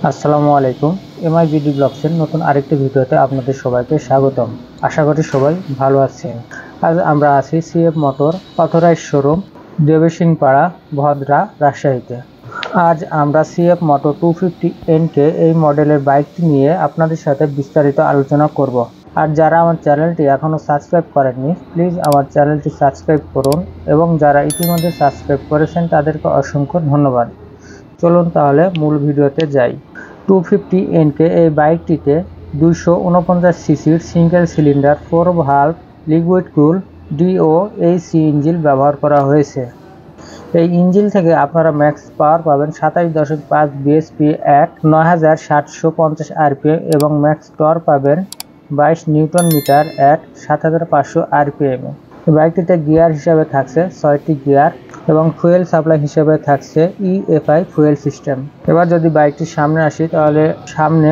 আসসালামু আলাইকুম। এমআইবিডি ব্লগসের নতুন আরেকটি ভিডিওতে আপনাদের সবাইকে স্বাগতম। আশা করি সবাই ভালো আছেন। আজ আমরা আছি সিএফ মোটর অথরাইজড শোরুম, দেবসিংপাড়া, ভদ্রা, রাজশাহীতে। আজ আমরা সিএফ মোটর 250 NK এই মডেলের বাইকটি নিয়ে আপনাদের সাথে বিস্তারিত আলোচনা করব। আর যারা আমার চ্যানেলটি এখনও সাবস্ক্রাইব করেননি, প্লিজ আমার চ্যানেলটি সাবস্ক্রাইব করুন, এবং যারা ইতিমধ্যে সাবস্ক্রাইব করেছেন তাদেরকে অসংখ্য ধন্যবাদ। চলুন তাহলে মূল ভিডিওতে যাই। 250 NK এই বাইকটিতে 249 সিসির সিঙ্গেল সিলিন্ডার 4 ভালভ লিকুইড কুল DOAC ইঞ্জিন ব্যবহার করা হয়েছে। এই ইঞ্জিন থেকে আপনারা ম্যাক্স পাওয়ার পাবেন 27.5 bhp at 9750 rpm এবং ম্যাক্স টর্ক পাবেন 22 নিউটন মিটার at 7500 rpm। বাইকটিতে গিয়ার হিসাবে থাকছে 6টি গিয়ার এবং ফুয়েল সাপ্লাই হিসেবে থাকছে EFI ফুয়েল সিস্টেম। এবার যদি বাইকটির সামনে আসি, তাহলে সামনে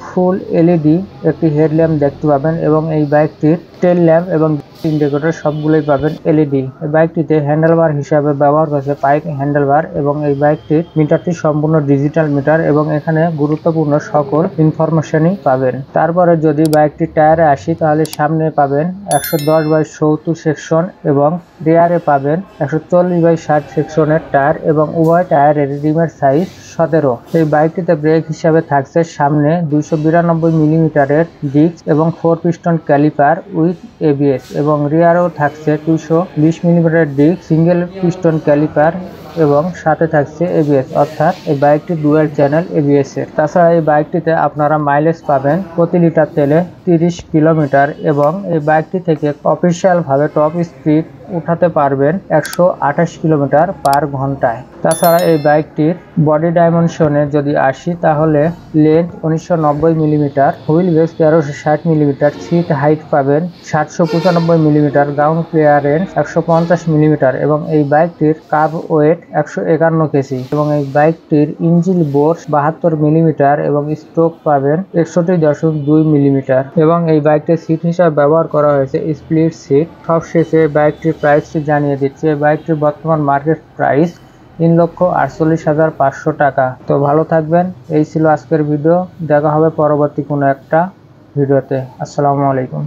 ফুল LED একটি হেডল্যাম্প দেখতে পাবেন এবং এই বাইকটির টেল ল্যাম্প এবং ইন্ডিকেটর সবগুলোই পাবেন LED। এই বাইকটিতে হ্যান্ডেলবার হিসাবে ব্যবহার করেছে পাইপ হ্যান্ডেলবার এবং এই বাইকটির মিটারটি সম্পূর্ণ ডিজিটাল মিটার এবং এখানে গুরুত্বপূর্ণ সকল ইনফরমেশনই পাবেন। তারপরে যদি বাইকটির টায়ারে আসি, তাহলে সামনে পাবেন 110/70 সেকশন এবং রিয়ারে পাবেন 140/60 সেকশনের টায়ার এবং উভয় টায়ারের রিমের সাইজ 17। এই বাইকটিতে ব্রেক হিসাবে থাকছে সামনে 292 মিলিমিটারের ডিস্ক এবং 4 পিস্টন ক্যালিপার উইথ ABS এবং রিয়ারেও থাকছে 220 millimetre disc single piston caliper এবং সাথে থাকছে ABS, অর্থাৎ এই বাইকটি ডুয়াল চ্যানেল ABS এর। তাছাড়া এই বাইকটিতে আপনারা মাইলেজ পাবেন প্রতি লিটার তেলে 30 কিলোমিটার এবং এই বাইকটি থেকে অফিসিয়াল ভাবে টপ স্পিড উঠাতে পারবেন 128 কিলোমিটার পার ঘন্টায়। তাছাড়া এই বাইকটির বডি ডাইমেনশনে যদি আসি, তাহলে length 1990 millimetre, wheel base 1360 millimetre, seat height পাবেন 795 মিলিমিটার, গ্রাউন্ড ক্লিয়ারেন্স 150 মিলিমিটার এবং এই বাইকটির কার্ব ওয়েট 151 কেজি এবং এই বাইকটির ইঞ্জিন বোর 72 মিলিমিটার এবং স্ট্রোক পাবেন 61.2 মিলিমিটার এবং এই বাইকটির সিট হিসাবে ব্যবহার করা হয়েছে স্প্লিট সিট। সবশেষে বাইকটির প্রাইসটি জানিয়ে দিচ্ছে। বাইকটির বর্তমান মার্কেট প্রাইস 3,48,500 টাকা। তো ভালো থাকবেন। এই ছিল আজকের ভিডিও। দেখা হবে পরবর্তী কোনো একটা ভিডিওতে। আসসালামু আলাইকুম।